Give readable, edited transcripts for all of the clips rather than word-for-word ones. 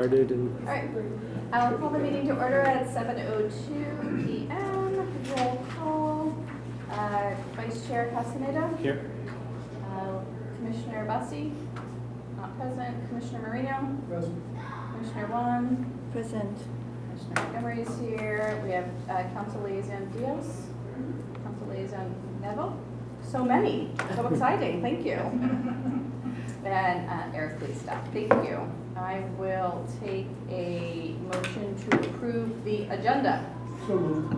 Started and All right, I will call the meeting to order at 7:02 p.m. Roll call. Vice Chair Castaneda. Here. Commissioner Bassi, not present. Commissioner Marino. Present. Commissioner Juan. Present. Commissioner Montgomery is here. We have Council Liaison Diaz. Council Liaison Neville. So many. So exciting. Thank you. And Eric, please stop. Thank you. I will take a motion to approve the agenda. So moved.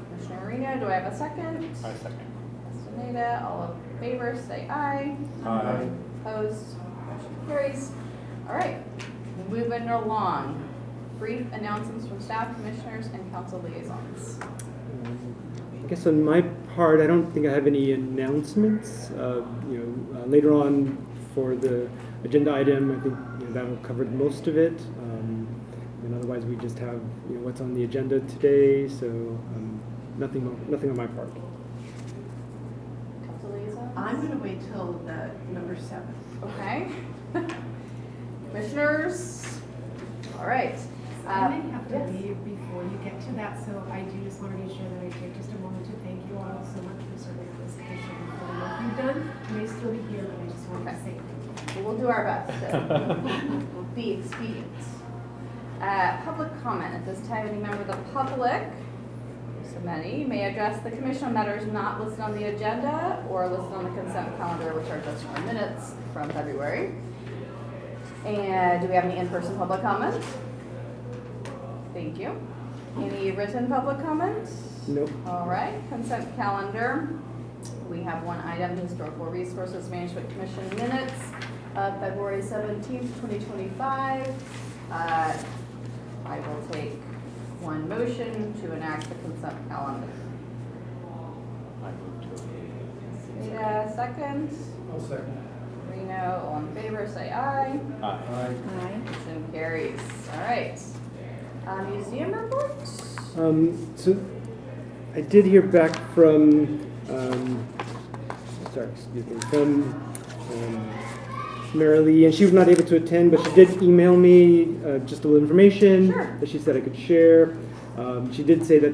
Commissioner Marino, do I have a second? I second. Castaneda, all in favor, say aye. Aye. Opposed, motion carries. All right, moving along. Brief announcements from staff, commissioners, and council liaisons. I guess on my part, I don't think I have any announcements. Later on for the agenda item, I think that'll cover most of it. And otherwise, we just have what's on the agenda today. So nothing on my part. Council liaisons? I'm going to wait till the number 7. Okay. Commissioners? All right. I may have to yes. leave before you get to that, so I do just want to be sure that I take just a moment to thank you all so much for serving on this commission and for the work you've done. You may still be here, but I just wanted to say thank you. We'll do our best to be expedient. Public comment. At this time, any member of the public, so many, may address the commission on matters not listed on the agenda or listed on the consent calendar, which are just our minutes from February. And do we have any in-person public comment? Thank you. Any written public comment? Nope. All right, consent calendar. We have one item, Historical Resources Management Commission minutes of February 17th, 2025. I will take one motion to enact the consent calendar. I move to. Need a second? I'll second. Reno, all in favor, say aye. Aye. Aye. Motion carries. All right. Museum report? So I did hear back from Marilee, and she was not able to attend, but she did email me just a little information Sure. that she said I could share. She did say that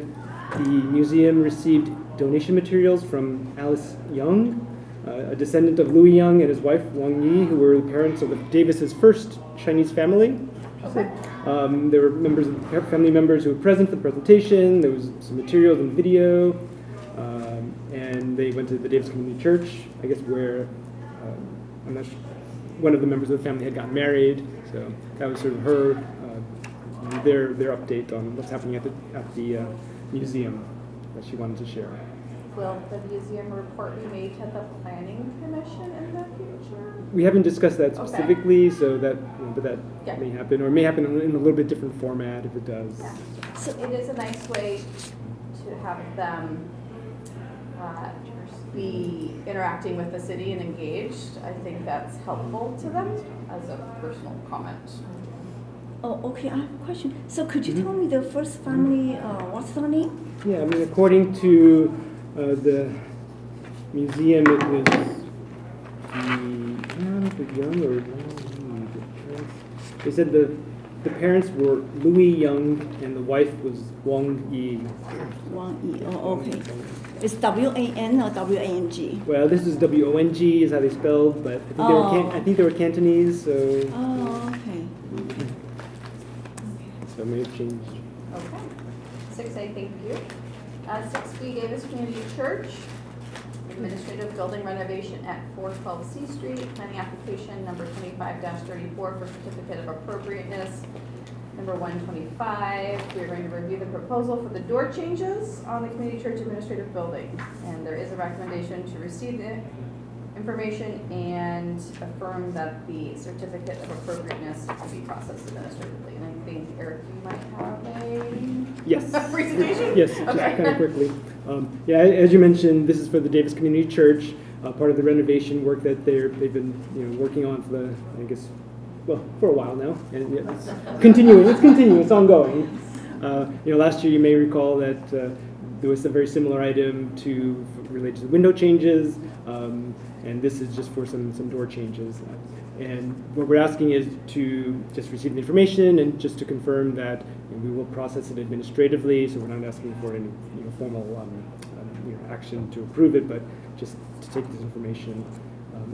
the museum received donation materials from Alice Young, a descendant of Louis Young and his wife Wang Yi, who were the parents of Davis's first Chinese family. Okay. There were family members who were present for the presentation. There was some materials and video, and they went to the Davis Community Church, I guess, where I'm not sure, one of the members of the family had gotten married. So that was sort of their update on what's happening at the museum that she wanted to share. Will the museum report be made to the planning commission in the future? We haven't discussed that Okay. specifically, so that but that Yeah. may happen, or it may happen in a little bit different format if it does. Yeah. So it is a nice way to have them be interacting with the city and engaged. I think that's helpful to them as a personal comment. Oh, okay. I have a question. So could you tell me the first family, what's their name? Yeah, I mean, according to the museum, it was the Young or they said the parents were Louis Young and the wife was Wang Yi. Wang Yi. Oh, okay. It's W-A-N or W-A-N-G? Well, this is W-O-N-G is how they spelled, but I think they were Cantonese, so Oh, okay. so it may have changed. Okay. 6A, thank you. 6B, Davis Community Church, administrative building renovation at 412 C Street, planning application number 25-34 for certificate of appropriateness. Number 125, we are going to review the proposal for the door changes on the community church administrative building. And there is a recommendation to receive the information and affirm that the certificate of appropriateness can be processed administratively. And I think, Eric, you might have a Yes. presentation? Yes, just Okay. kind of quickly. As you mentioned, this is for the Davis Community Church, part of the renovation work that they've been working on for for a while now, and it's continuing. It's ongoing. Last year you may recall that there was a very similar item related to window changes, and this is just for some door changes. And what we're asking is to just receive the information and just to confirm that we will process it administratively, so we're not asking for any formal action to approve it, but just to take this information.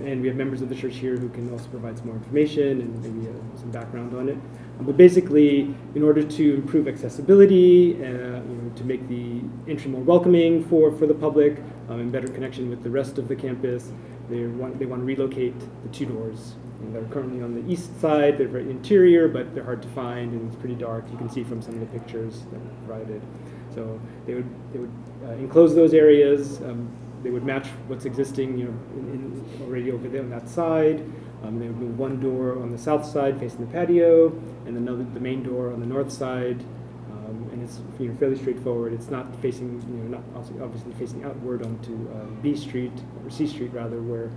And we have members of the church here who can also provide some more information and maybe some background on it. But basically, in order to improve accessibility, to make the entry more welcoming for the public, and better connection with the rest of the campus, they want to relocate the two doors. And they're currently on the east side. They're very interior, but they're hard to find, and it's pretty dark. You can see from some of the pictures that were provided. So they would enclose those areas. They would match what's existing, already over there on that side. They would move one door on the south side facing the patio, and the main door on the north side. And it's fairly straightforward. It's not facing, not obviously facing outward onto B Street or C Street rather, where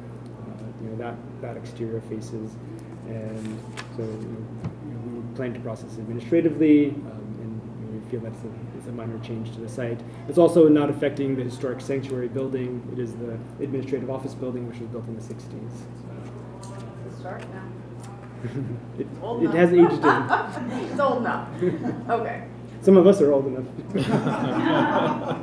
that exterior faces. And so we plan to process it administratively, and we feel that's a minor change to the site. It's also not affecting the historic sanctuary building. It is the administrative office building, which was built in the 60s. So. It's dark now. It has aged in. It's old enough. Okay. Some of us are old enough.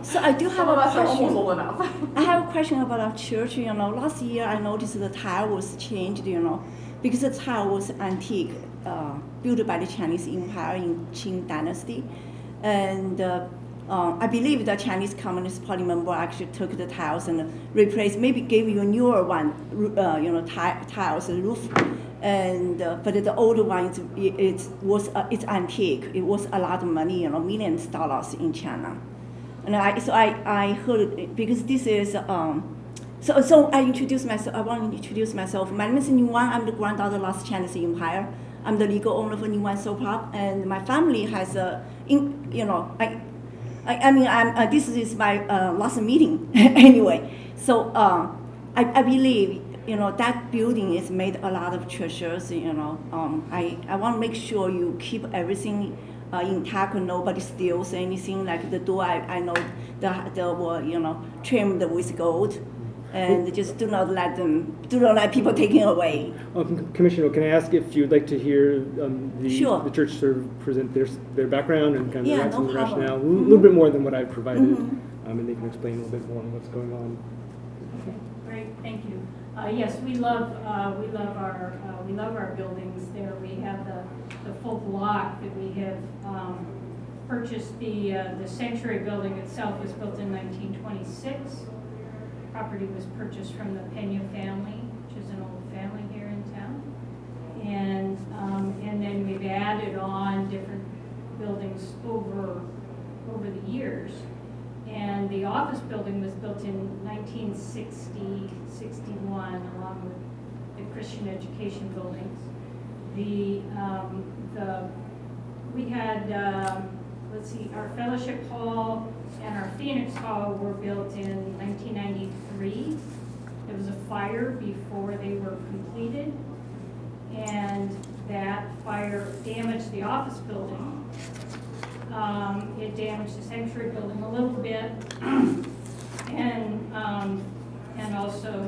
So I do have Some of a us are almost question. old enough. I have a question about our church. Last year I noticed the tile was changed. Because the tile was antique, built by the Chinese Empire in Qing Dynasty, and I believe the Chinese Communist Party member actually took the tiles and replaced, maybe gave you a newer one, tiles and roof, and but the older one it's antique. It was a lot of money, millions of dollars in China, and I heard because this is. So I introduce myself. I want to introduce myself. My name is Nguyen. I'm the granddaughter of last Chinese Empire. I'm the legal owner for Nguyen Soap Pub, and my family has this is my last meeting anyway. So I believe that building is made a lot of treasures. I want to make sure you keep everything intact. Nobody steals anything. Like the door, I know the were trimmed with gold. And just do not let people take it away. Commissioner, can I ask if you'd like to hear Sure. the church sort of present their background and kind of Yeah, some no of the problem. rationale, a little bit more than what I've provided, Mm-hmm. and they can explain a little bit more on what's going on. Great, thank you. Yes, we love our buildings there. We have the full block that we have purchased. The sanctuary building itself was built in 1926. Property was purchased from the Pena family, which is an old family here in town. And then we've added on different buildings over the years. And the office building was built in 1960, 61, along with the Christian education buildings. We had, our fellowship hall and our Phoenix Hall were built in 1993. There was a fire before they were completed, and that fire damaged the office building. It damaged the sanctuary building a little bit, and also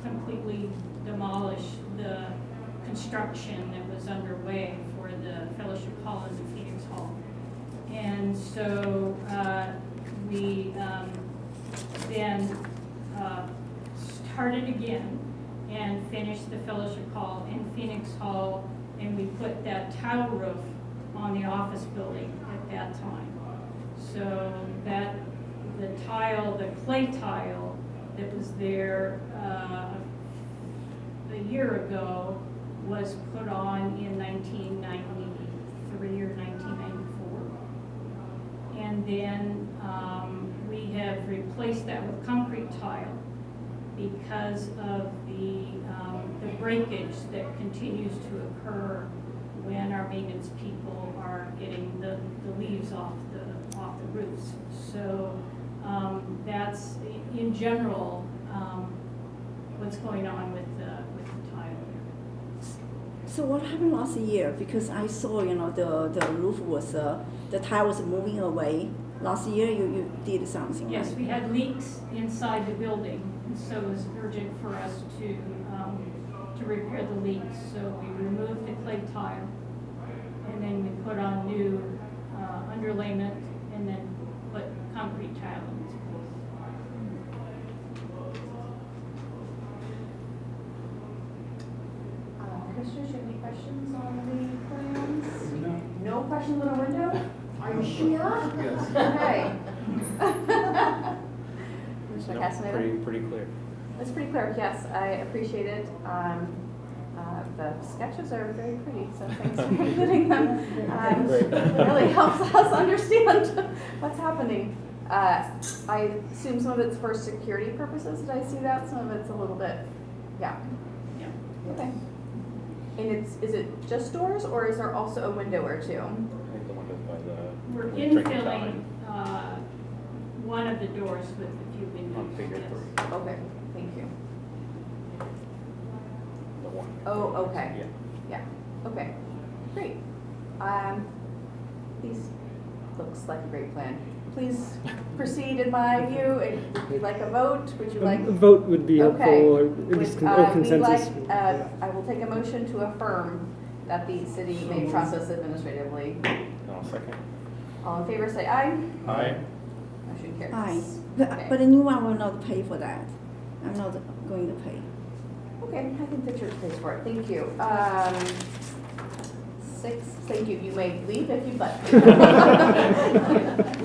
completely demolished the construction that was underway for the fellowship hall and the Phoenix Hall. And so we then started again and finished the fellowship hall and Phoenix Hall, and we put that tile roof on the office building at that time. So that the clay tile that was there a year ago was put on in 1993 or 1994. And then we have replaced that with concrete tile because of the breakage that continues to occur when our maintenance people are getting the leaves off the roofs. So that's in general what's going on with the tile there. So what happened last year? Because I saw, the roof was, the tile was moving away. Last year you did something, Yes, right? we had leaks inside the building, and so it was urgent for us to repair the leaks, so we removed the clay tile, and then we put on new underlayment, and then put concrete tile in its place. Commissioners, you have any questions on the plans? No. No questions on the window? Are you sure? Yes. Okay. Commissioner No, Castaneda? pretty clear. It's pretty clear, yes, I appreciate it. The sketches are very pretty, so thanks for including them. Great. It really helps us understand what's happening. I assume some of it's for security purposes, did I see that? Some of it's a little bit, yeah. Yeah. Okay. And is it just doors, or is there also a window or two? I think the windows by the. We're drinking infilling fountain one of the doors with a few windows. On figure yes. 3. Okay, thank you. The one. Oh, okay. Yeah. Yeah, okay, great. These looks like a great plan. Please proceed in my view. Would you like a vote? Would you like? A vote would be helpful, Okay. or at least all consensus. We'd like, I will take a motion to affirm that the city may process administratively. No, second. All in favor, say aye. Aye. Motion carries. Aye. Okay. But the new one will not pay for that. I'm not going to pay. Okay, I think the church pays for it. Thank you. 6, thank you. You may leave if you'd like.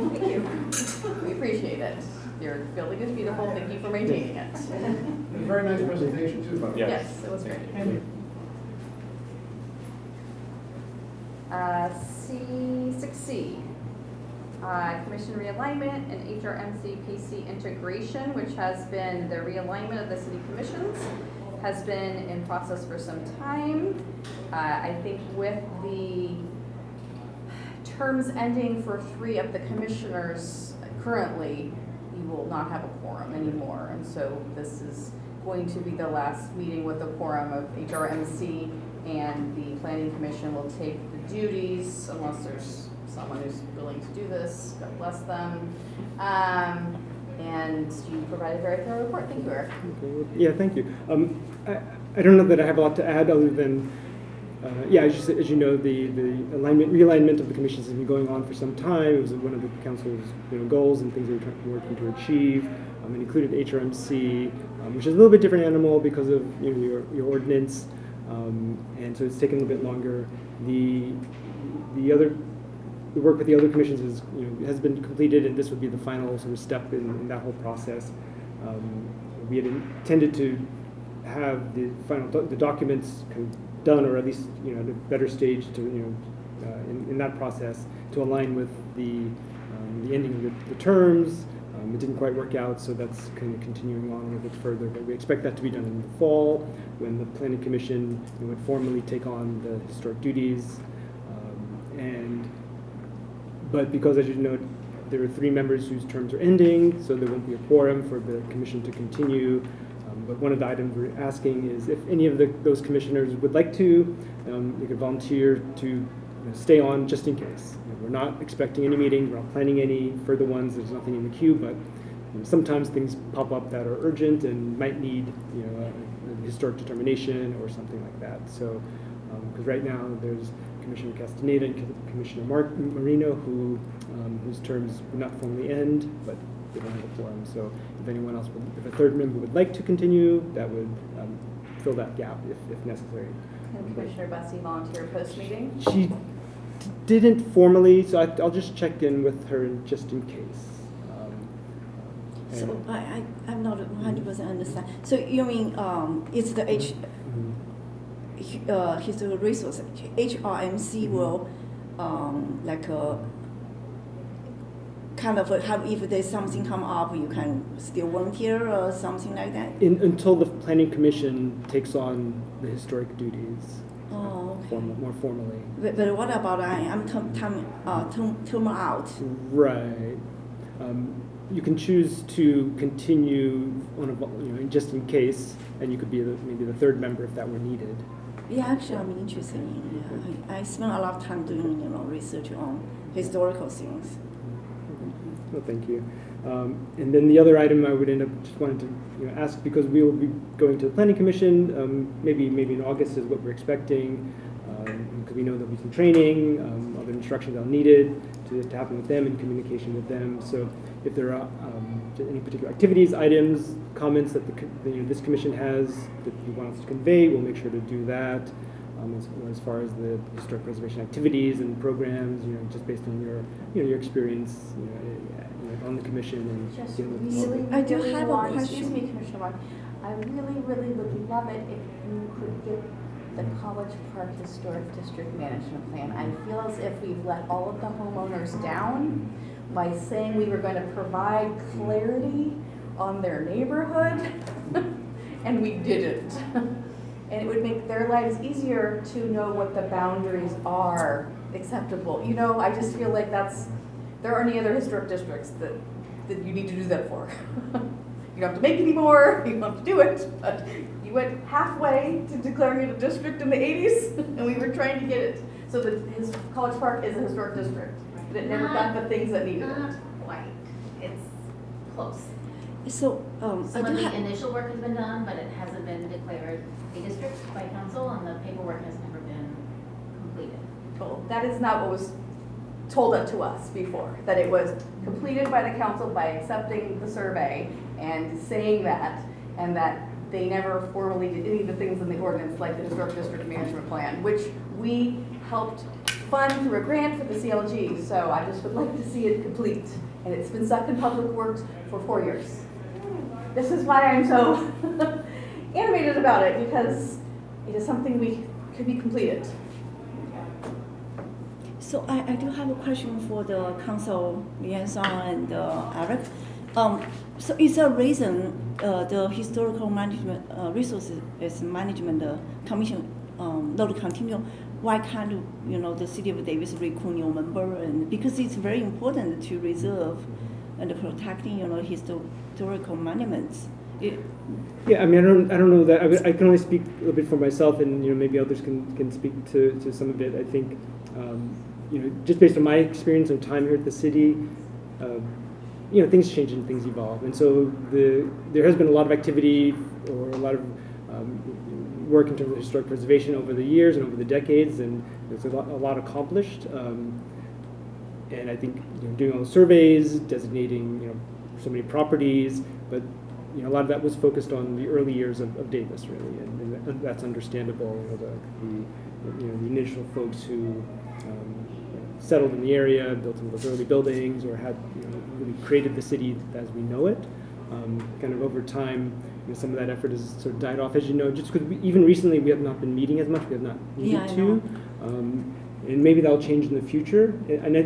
Thank you. We appreciate it. Your building is beautiful. Thank you for maintaining it. It was a very nice presentation too, by the way. Yes, it was great. C6C, Commission realignment and HRMC PC integration, which has been the realignment of the city commissions, has been in process for some time. I think with the terms ending for 3 of the commissioners currently, you will not have a quorum anymore. And so this is going to be the last meeting with the quorum of HRMC, and the planning commission will take the duties unless there's someone who's willing to do this. God bless them. And you provided a very thorough report. Thank you, Eric. Okay, well, yeah, thank you. I don't know that I have a lot to add other than, yeah, as you know, the realignment of the commissions has been going on for some time. It was one of the council's goals and things that we're working to achieve. It included HRMC, which is a little bit different animal because of your ordinance, and so it's taken a little bit longer. The work with the other commissions is, has been completed, and this would be the final sort of step in that whole process. We had intended to have the documents kind of done, or at least at a better stage to in that process to align with the ending of the terms. It didn't quite work out, so that's kind of continuing on a little bit further. But we expect that to be done in the fall, when the Planning Commission would formally take on the historic duties. But because, as you know, there are 3 members whose terms are ending, so there won't be a quorum for the commission to continue. But one of the items we're asking is if any of those commissioners would like to, you could volunteer to stay on just in case. We're not expecting any meetings, we're not planning any further ones, there's nothing in the queue, but sometimes things pop up that are urgent and might need a historic determination or something like that. So, because right now there's Commissioner Castaneda and Commissioner Marino whose terms would not formally end, but they don't have a quorum. So if anyone else if a third member would like to continue, that would fill that gap if necessary. And Commissioner Bessie volunteer post-meeting? She didn't formally, so I'll just check in with her just in case. So I'm not 100% understand. So you mean it's the historical resource HRMC will like kind of have, if there's something come up, you can still volunteer or something like that? Until the Planning Commission takes on the historic duties Oh, okay. more formally. But what about I'm term out? Right. You can choose to continue on just in case, and you could be maybe the third member if that were needed. Yeah, actually, I'm interested in. I spend a lot of time doing research on historical things. Well, thank you. And then the other item I would end up just wanting to ask, because we will be going to the Planning Commission, maybe in August is what we're expecting, because we know there'll be some training, other instructions that are needed to happen with them and communication with them. So if there are any particular activities, items, comments that this commission has that you want us to convey, we'll make sure to do that. As far as the historic preservation activities and programs, just based on your experience, on the commission and Just dealing with really, public. I do really have a want, question. excuse me, Commissioner Wong, I really, really would love it if you could get the College Park Historic District Management Plan. I feel as if we've let all of the homeowners down by saying we were going to provide clarity on their neighborhood, and we didn't. And it would make their lives easier to know what the boundaries are acceptable. I just feel like there aren't any other historic districts that you need to do that for. You don't have to make any more, you don't have to do it, but you went halfway to declaring it a district in the 80s, and we were trying to get it. So his College Park is a historic district, but it never got the things that needed it. Not quite. It's close. So, Some I of do the have, initial work has been done, but it hasn't been declared a district by council, and the paperwork has never been completed. Well, that is not what was told to us before, that it was completed by the council by accepting the survey and saying that, and that they never formally did any of the things in the ordinance, like the Historic District Management Plan, which we helped fund through a grant for the CLG. So I just would like to see it complete. And it's been stuck in Public Works for 4 years. This is why I'm so animated about it, because it is something we could be completed. so I do have a question for the council liaison and Eric. So is there a reason the historical management resources management commission not continue? Why can't the city of Davis recruit new member? And because it's very important to reserve and protecting historical monuments. Yeah, I mean, I don't know that. I can only speak a little bit for myself, and maybe others can speak to some of it. I think just based on my experience and time here at the city, things change and things evolve, and so there has been a lot of activity or a lot of work in terms of historic preservation over the years and over the decades, and there's a lot accomplished. And I think doing all the surveys, designating so many properties, but a lot of that was focused on the early years of Davis, really, and that's understandable. The initial folks who settled in the area, built some of those early buildings, or had really created the city as we know it. Kind of over time, some of that effort has sort of died off, as you know, just because even recently we have not been meeting as much. We have not needed to. And maybe that'll change in the future. And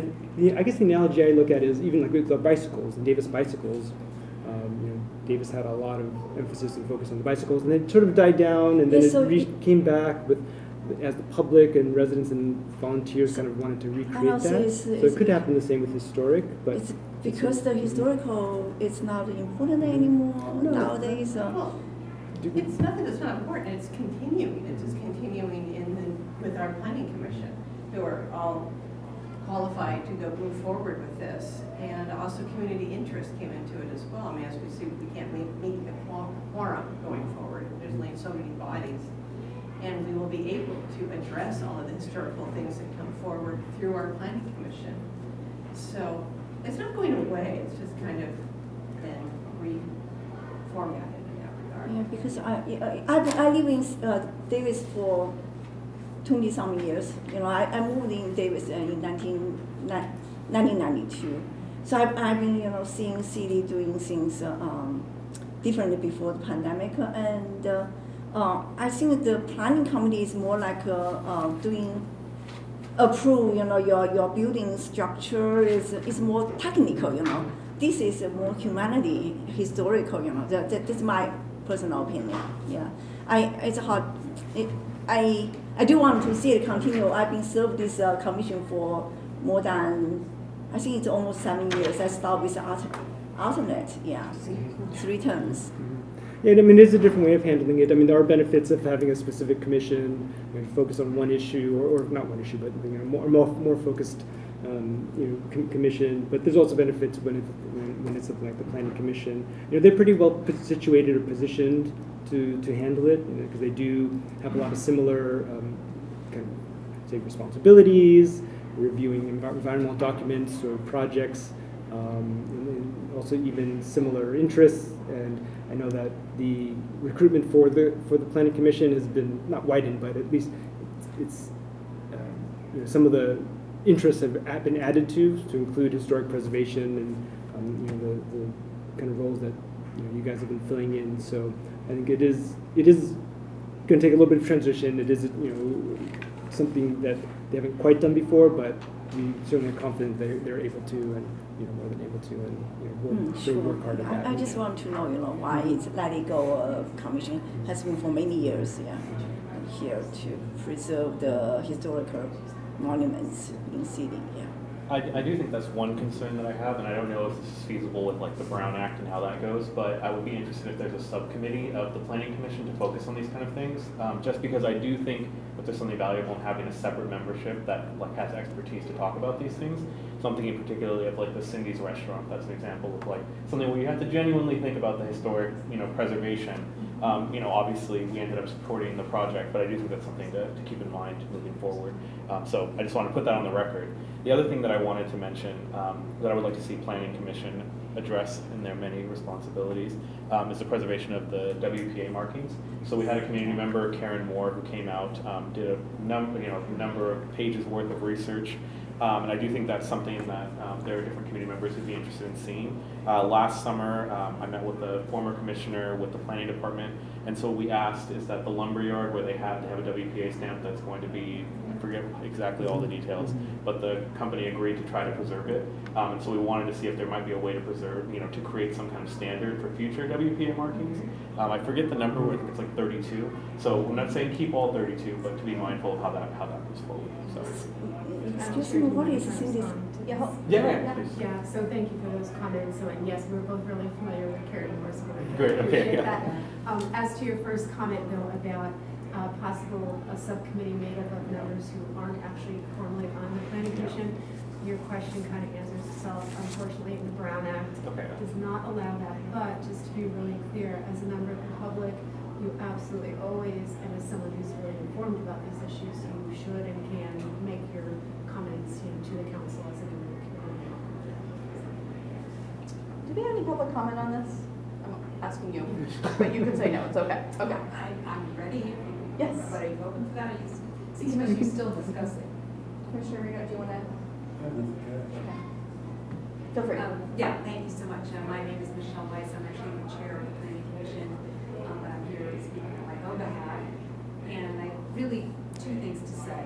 I guess the analogy I look at is even like with the bicycles, and Davis bicycles. Davis had a lot of emphasis and focus on the bicycles, and it sort of died down, and then it came back as the public and residents and volunteers kind of wanted to recreate that. So it could happen the same with historic, but it's because the historical is not important anymore nowadays. Well, it's nothing that's not important, it's continuing. It's just continuing with our planning commission, who are all qualified to go move forward with this. And also community interest came into it as well. I mean, as we see, we can't meet the quorum going forward. There's only so many bodies. And we will be able to address all of the historical things that come forward through our planning commission. So it's not going away, it's just kind of been reformatted in that regard. Yeah, because I live in Davis for 20-some years. I moved in Davis in 1992. So I've been seeing city doing things differently before the pandemic, and I think the planning committee is more like approve your building structure is more technical. This is more humanity, historical. That's my personal opinion. Yeah, it's hard. I do want to see it continue. I've been served this commission for more than, I think it's almost 7 years. I started with alternate, 3 terms. Yeah, I mean, it is a different way of handling it. I mean, there are benefits of having a specific commission, focus on one issue, or not one issue, but more focused commission, but there's also benefits when it's something like the planning commission. They're pretty well situated or positioned to handle it, because they do have a lot of similar kind of, say, responsibilities, reviewing environmental documents or projects, and also even similar interests. And I know that the recruitment for the planning commission has been not widened, but at least it's some of the interests have been added to include historic preservation and the kind of roles that you guys have been filling in. So I think it is going to take a little bit of transition. It is something that they haven't quite done before, but we certainly are confident they're able to, and more than able to, and we'll work hard at that. I just want to know why it's Let It Go Commission has been for many years, here to preserve the historical monuments in city. I do think that's one concern that I have, and I don't know if this is feasible with like the Brown Act and how that goes, but I would be interested if there's a subcommittee of the Planning Commission to focus on these kind of things, just because I do think that there's something valuable in having a separate membership that like has expertise to talk about these things. So I'm thinking particularly of like the Cindy's restaurant. That's an example of like something where you have to genuinely think about the historic, preservation. Obviously we ended up supporting the project, but I do think that's something to keep in mind moving forward. So I just want to put that on the record. The other thing that I wanted to mention that I would like to see Planning Commission address in their many responsibilities is the preservation of the WPA markings. So we had a community member, Karen Moore, who came out, did a number of pages worth of research. And I do think that's something that there are different community members who'd be interested in seeing. Last summer, I met with the former commissioner with the planning department, and so we asked is that the lumberyard where they have to have a WPA stamp that's going to be, I forget exactly all the details, but the company agreed to try to preserve it. And so we wanted to see if there might be a way to preserve, to create some kind of standard for future WPA markings. I forget the number, I think it's like 32. So I'm not saying keep all 32, but to be mindful of how that moves forward. So. Excuse me, what is Cindy's? Yeah. Yeah, so thank you for those comments. So, and yes, we're both really familiar with Karen Moore, so I Great, okay, appreciate yeah. that. As to your first comment, though, about possible a subcommittee made up of members who aren't actually formally on the planning commission, your question kind of answers itself. Unfortunately, the Brown Act does not allow that, but just to be really clear, as a member of the public, you absolutely always, and as someone who's really informed about these issues, you should and can make your comments to the council as a member of the community. Do we have any public comment on this? I'm asking you, but you can say no, it's okay. Okay. I'm ready. Yes. But are you open to that? Seems like you're still discussing. Commissioner Rigo, do you want to? Okay. Feel free. Yeah, thank you so much. My name is Michelle Weiss. I'm actually the chair of the Planning Commission, but I'm here to speak on my own behalf. And I really two things to say.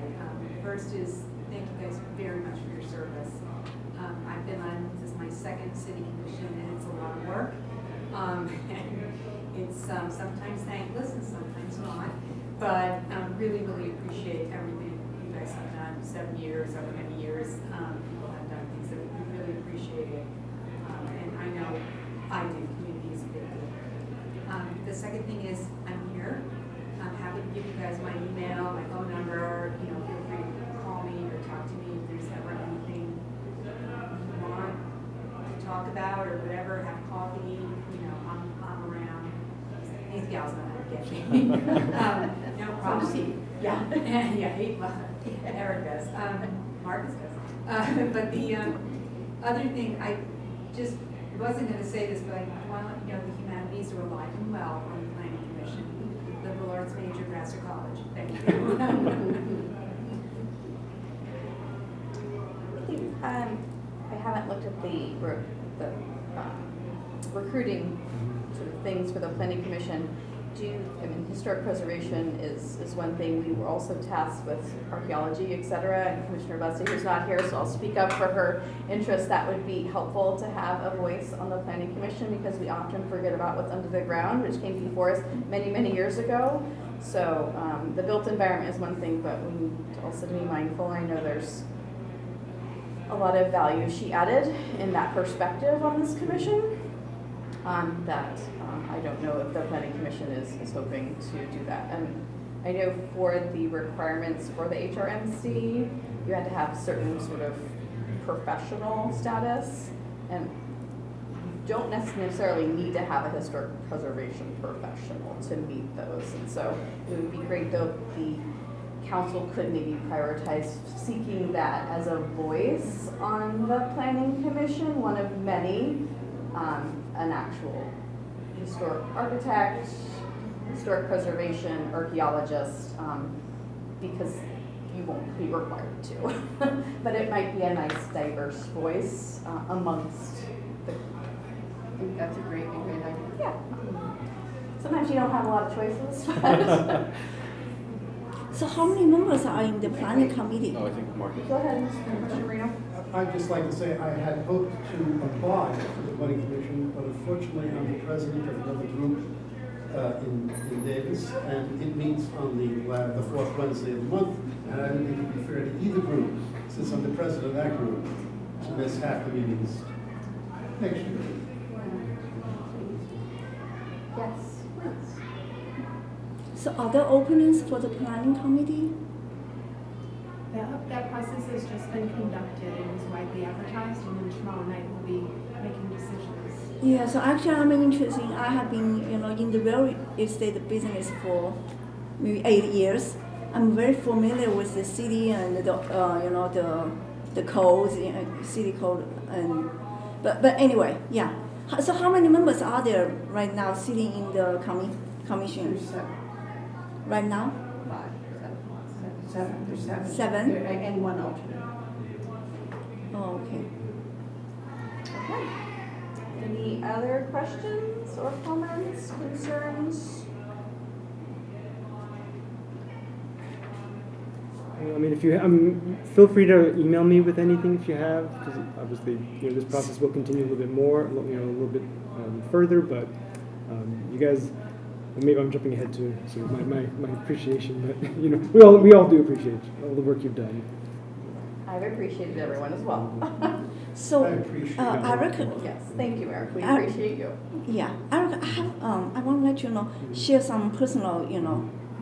First is thank you guys very much for your service. I've been on, this is my second city commission, and it's a lot of work. And it's sometimes thankless and sometimes not. But really, really appreciate everything you guys have done. 7 years, over many years, people have done things that we really appreciate it. And I know I do. Community is a big deal. The second thing is I'm here. I'm happy to give you guys my email, my phone number. Feel free to call me or talk to me if there's ever anything you want to talk about or whatever. Have coffee. I'm around. These gals know how to get me. No problem. Yeah. Yeah. Eric does. Marcus does. But the other thing, I just wasn't going to say this, but I want to let you know the humanities are alive and well on the Planning Commission. Liberal arts major, Vassar College. Thank you. I haven't looked at the recruiting sort of things for the Planning Commission. Historic preservation is one thing. We were also tasked with archaeology, et cetera, and Commissioner Bussey, who's not here, so I'll speak up for her interest. That would be helpful to have a voice on the Planning Commission because we often forget about what's under the ground, which came before us many, many years ago. So the built environment is one thing, but we need to also be mindful. I know there's a lot of value she added in that perspective on this commission. I don't know if the Planning Commission is hoping to do that. And I know for the requirements for the HRMC, you had to have certain sort of professional status, and you don't necessarily need to have a historic preservation professional to meet those. And so it would be great though if the council could maybe prioritize seeking that as a voice on the planning commission, one of many, an actual historic architect, historic preservation, archaeologist, because you won't be required to. But it might be a nice diverse voice amongst the, I think that's a great idea. yeah. Sometimes you don't have a lot of choices, but So how many members are in the planning committee? Oh, I think Mark. go ahead, Mr. Marino. I'd just like to say I had hoped to apply to the planning commission, but unfortunately I'm the president of another group in Davis, and it meets on the fourth Wednesday of the month, and I don't think it'd be fair to either group, since I'm the president of that group, to miss half the meetings next year. Yes, please. So are there openings for the planning committee? That process has just been conducted, it was widely advertised, and then tomorrow night we'll be making decisions. Yeah, so actually I'm interested. I have been, in the real estate business for maybe 8 years. I'm very familiar with the city and the codes, city code, and but anyway, yeah. So how many members are there right now sitting in the commission There's seven. right now? Seven. There's seven. Seven? And one alternate. Oh, okay. Okay. Any other questions or comments, concerns? I mean, if you, feel free to email me with anything if you have, because obviously, this process will continue a little bit more, a little bit further. But you guys, well, maybe I'm jumping ahead to sort of my appreciation, but we all do appreciate all the work you've done. I've appreciated everyone as well. So, I appreciate Eric, Yes, thank you, Eric. We I- appreciate you. yeah, Eric, I want to let you know, share some personal,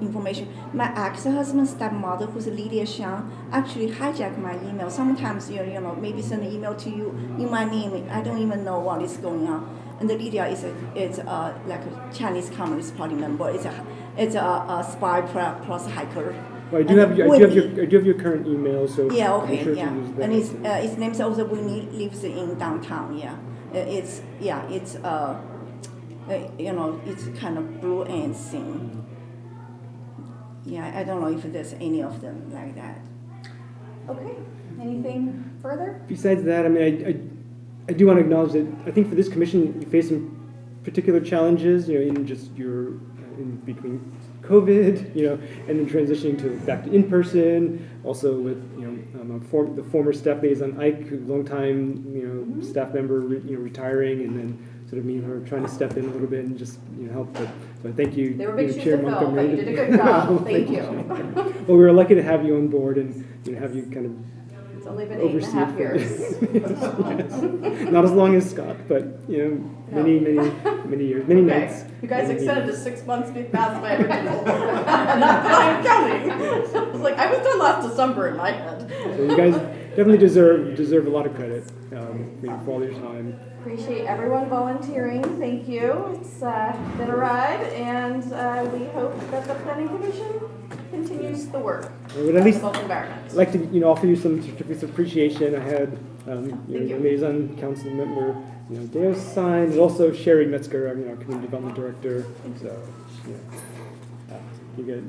information. My ex-husband stepmother, who's Lydia Xiang, actually hijacked my email. Sometimes, maybe send an email to you in my name. I don't even know what is going on. And Lydia is like a Chinese Communist Party member. It's a spy plus hacker. Well, I do have your current email, so Yeah, I'll be okay, sure yeah. to use that. And his name's also Winnie, lives in downtown, yeah. It's kind of blue and thin. Yeah, I don't know if there's any of them like that. Okay, anything further? Besides that, I mean, I do want to acknowledge that I think for this commission, you face some particular challenges, in just your, in between COVID, and then transitioning back to in-person, also with, the former staff liaison Ike, who's a long time, staff member, retiring, and then sort of me and her trying to step in a little bit and just, help. But thank you, They were big shoes Chair to fill, Montgomery. but you did a good job. Thank you. Well, we were lucky to have you on board and, have you kind of It's only been oversee 8.5 it. years. Yes. Not as long as Scott, but, many years, many nights. You guys many extended meetings. to 6 months past my original. Not that I'm counting. I was like, I was done last December in my head. So you guys definitely deserve a lot of credit for all your time. Appreciate everyone volunteering. Thank you. It's been a ride, and we hope that the Planning Commission continues the work I would at of least the built environment. I'd like to offer you some certificates of appreciation. I had Thank you. liaison council member Deo signed, and also Sherry Metzger, our community development director. So you guys,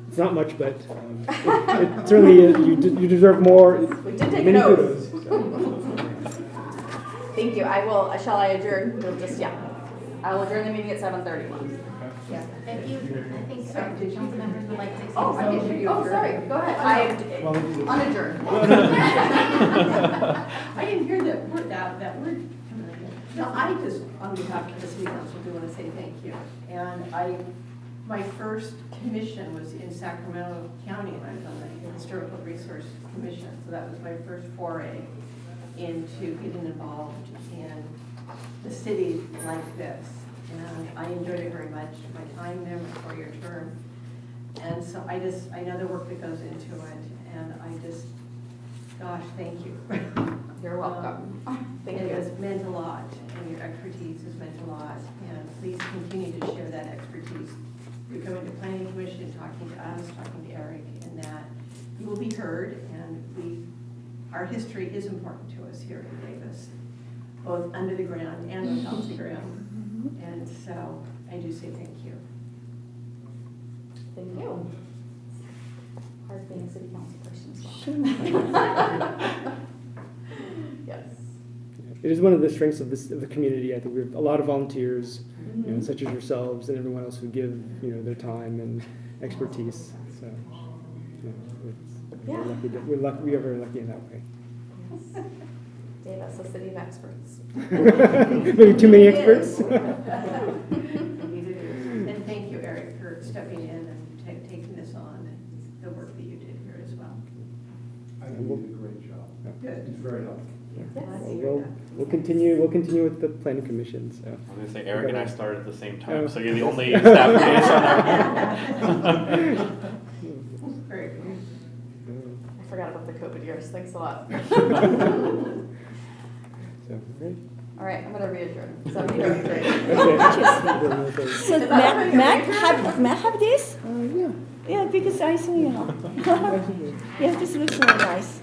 it's not much, but it certainly you deserve more. We did take Many notes. kudos. So. Thank you. Shall I adjourn? I will adjourn the meeting at 7:31. Yeah. If you, I think, council members would like to say Oh, something. sorry. Go ahead. Unadjourned. I didn't hear that word. No, I just, on behalf of the city council, do want to say thank you. And my first commission was in Sacramento County, and I was on the Historical Resource Commission. So that was my first foray into getting involved in the city like this. And I enjoyed it very much, my time there, my 4-year term. And so I know the work that goes into it, and Gosh, thank you. You're welcome. Thank It you. has meant a lot, and your expertise has meant a lot, and please continue to share that expertise. You're coming to planning commission, talking to us, talking to Eric, and that you will be heard, and our history is important to us here in Davis, both under the ground and on top of the ground. And so I do say thank you. Thank you. Hard being a city council person as well. Yes. It is one of the strengths of the community. I think we have a lot of volunteers, such as yourselves and everyone else who give their time and expertise. So Yeah. we are very lucky in that way. Yes. Davis, the city of experts. Maybe too many experts. And thank you, Eric, for stepping in and taking this on, and the work that you did here as well. I think you did a great job. Good. It's very helpful. We'll continue with the planning commission. So I was gonna say, Eric and I started at the same time, Oh. so you're the only staff liaison. Very good. I forgot about the COVID years. Thanks a lot. So great. All right, I'm gonna re-adjourn. 7:33. Okay. So may I have this? Yeah. Yeah, because I think, yeah, this looks really nice.